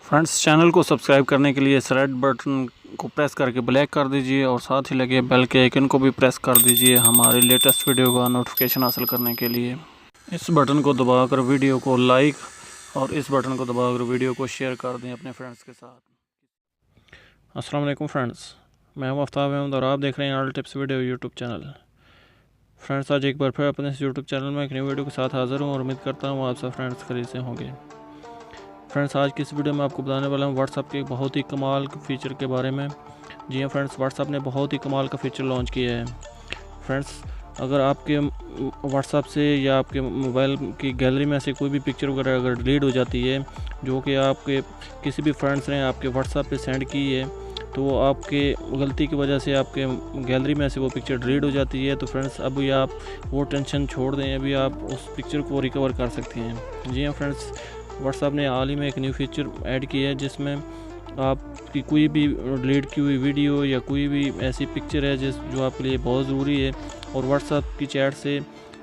Friends, channel को subscribe करने के लिए इस रेड बटन को प्रेस करके ब्लैक कर दीजिए और साथ ही लगे बेल के आइकन को भी प्रेस कर दीजिए हमारे लेटेस्ट वीडियो का नोटिफिकेशन हासिल करने के लिए। इस बटन को दबाकर वीडियो को लाइक और इस बटन को दबाकर वीडियो को शेयर कर दें अपने फ्रेंड्स के साथ। अस्सलाम वालेकुम फ्रेंड्स, मैं हूं आफ्ताब अहमद और आप देख रहे हैं all tips video YouTube channel. Friends, आज एक बार फिर अपने इस यूट्यूब चैनल में एक नई वीडियो के साथ हाज़िर हूँ और उम्मीद करता हूँ आप सब फ्रेंड्स खरीद से होंगे। फ्रेंड्स, आज की इस वीडियो में आपको बताने वाला हूँ व्हाट्सएप के बहुत ही कमाल के फ़ीचर के बारे में। जी हाँ फ्रेंड्स, व्हाट्सएप ने बहुत ही कमाल का फ़ीचर लॉन्च किया है। फ्रेंड्स, अगर आपके व्हाट्सएप से या आपके मोबाइल की गैलरी में से कोई भी पिक्चर वगैरह अगर डिलीट हो जाती है जो कि आपके किसी भी फ्रेंड्स ने आपके व्हाट्सएप पे सेंड की है, तो आपके गलती की वजह से आपके गैलरी में से वो पिक्चर डिलीट हो जाती है। तो फ्रेंड्स, अभी आप वो टेंशन छोड़ दें, अभी आप उस पिक्चर को रिकवर कर सकते हैं। जी हाँ फ्रेंड्स, व्हाट्सएप ने हाल ही में एक न्यू फीचर ऐड किया है जिसमें आपकी कोई भी डिलीट की हुई वीडियो या कोई भी ऐसी पिक्चर है जो आपके लिए बहुत ज़रूरी है और व्हाट्सएप की चैट से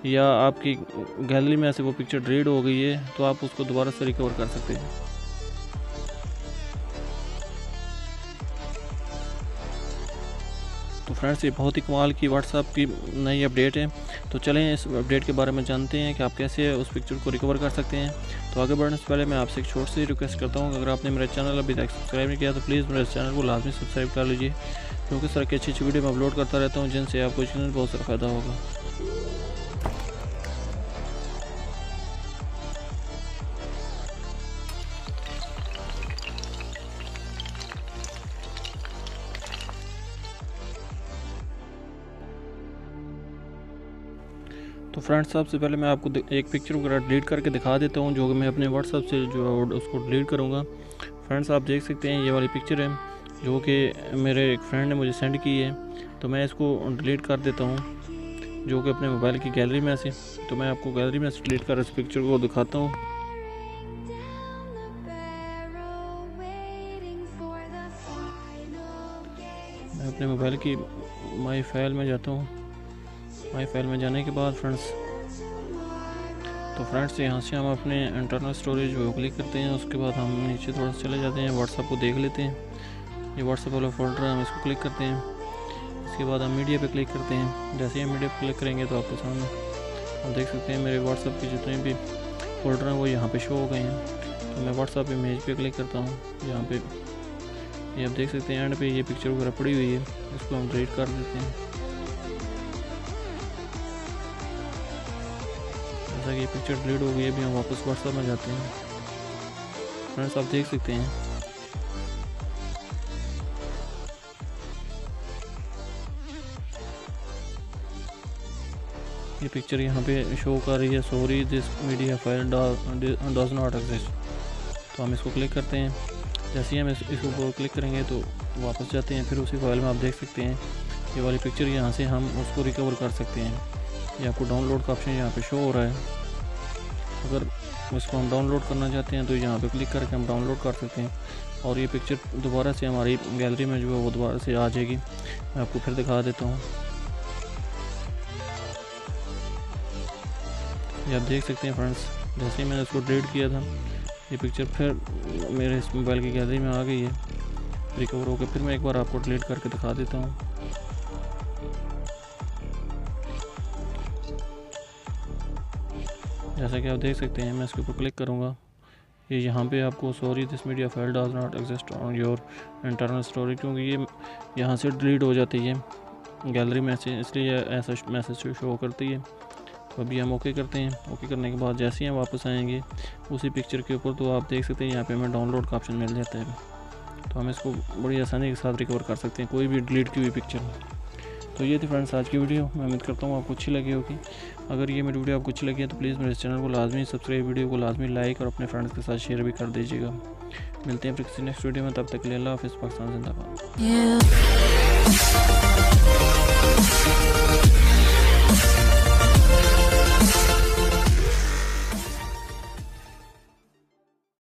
या आपकी गैलरी में से वो पिक्चर डिलीट हो गई है, तो आप उसको दोबारा से रिकवर कर सकते हैं। तो फ्रेंड्स, ये बहुत ही कमाल की व्हाट्सएप की नई अपडेट है। तो चलें इस अपडेट के बारे में जानते हैं कि आप कैसे उस पिक्चर को रिकवर कर सकते हैं। तो आगे बढ़ने से पहले मैं आपसे एक छोटी सी रिक्वेस्ट करता हूँ, अगर आपने मेरा चैनल अभी तक सब्सक्राइब नहीं किया तो प्लीज़ मेरे चैनल को लाजमी सब्सक्राइब कर लीजिए, क्योंकि इस तरह की अच्छी वीडियो मैं अपलोड करता रहता हूँ जिनसे आपको चैनल बहुत सारा फ़ायदा होगा। तो फ्रेंड्स, सबसे पहले मैं आपको एक पिक्चर वगैरह डिलीट करके दिखा देता हूँ जो कि मैं अपने व्हाट्सएप से जो है उसको डिलीट करूँगा। फ्रेंड्स, आप देख सकते हैं ये वाली पिक्चर है जो कि मेरे एक फ्रेंड ने मुझे सेंड की है। तो मैं इसको डिलीट कर देता हूँ जो कि अपने मोबाइल की गैलरी में से। तो मैं आपको गैलरी में से डिलीट कर इस पिक्चर को दिखाता हूँ। मैं अपने मोबाइल की माई फाइल में जाता हूँ। माई फाइल में जाने के बाद फ्रेंड्स, यहाँ से हम अपने इंटरनल स्टोरेज वो क्लिक करते हैं। उसके बाद हम नीचे थोड़ा सा चले जाते हैं, व्हाट्सएप को देख लेते हैं। ये व्हाट्सएप वाला फोल्डर है, हम इसको क्लिक करते हैं। इसके बाद हम मीडिया पे क्लिक करते हैं। जैसे ही हम मीडिया पे क्लिक करेंगे तो आपके सामने आप देख सकते हैं मेरे व्हाट्सएप के जितने भी फोल्डर हैं वो यहाँ पे शो हो गए हैं। तो मैं व्हाट्सएप इमेज पे क्लिक करता हूँ। यहाँ पे ये आप देख सकते हैं एंड पे ये पिक्चर वगैरह पड़ी हुई है, इसको हम डिलीट कर देते हैं। जैसा कि ये पिक्चर डिलीट हो गई है, अभी हम वापस व्हाट्सएप में जाते हैं। फ्रेंड्स, आप देख सकते हैं ये पिक्चर यहाँ पे शो कर रही है, sorry this media file does not exist. तो हम इसको क्लिक करते हैं। जैसे ही हम इसको क्लिक करेंगे तो वापस जाते हैं, फिर उसी फाइल में आप देख सकते हैं ये वाली पिक्चर, यहाँ से हम उसको रिकवर कर सकते हैं। ये आपको डाउनलोड का ऑप्शन यहाँ पे शो हो रहा है। अगर इसको हम डाउनलोड करना चाहते हैं तो यहाँ पे क्लिक करके हम डाउनलोड कर सकते हैं और ये पिक्चर दोबारा से हमारी गैलरी में जो है वो दोबारा से आ जाएगी। मैं आपको फिर दिखा देता हूँ। ये आप देख सकते हैं फ्रेंड्स, जैसे ही मैंने इसको डिलीट किया था ये पिक्चर फिर मेरे इस मोबाइल की गैलरी में आ गई है रिकवर होकर। फिर मैं एक बार आपको डिलीट करके दिखा देता हूँ। जैसा कि आप देख सकते हैं, मैं इसके ऊपर क्लिक करूँगा, ये यहाँ पे आपको sorry this media file does not exist on your internal storage, क्योंकि ये यहाँ से डिलीट हो जाती है गैलरी में से, इसलिए ऐसा मैसेज शो करती है। तो अभी हम ओके करते हैं। ओके करने के बाद जैसे ही हम वापस आएंगे उसी पिक्चर के ऊपर, तो आप देख सकते हैं यहाँ पे हमें डाउनलोड का ऑप्शन मिल जाता है। तो हम इसको बड़ी आसानी के साथ रिकवर कर सकते हैं कोई भी डिलीट की हुई पिक्चर। तो ये थी फ्रेंड्स आज की वीडियो, मैं उम्मीद करता हूँ आपको अच्छी लगी होगी। अगर ये मेरी वीडियो आपको अच्छी लगी है तो प्लीज़ मेरे चैनल को लाजमी सब्सक्राइब, वीडियो को लाजमी लाइक और अपने फ्रेंड्स के साथ शेयर भी कर दीजिएगा। मिलते हैं फिर किसी नेक्स्ट वीडियो में, तब तक के लिए अल्लाह हाफ़िज़। पाकिस्तान जिंदाबाद।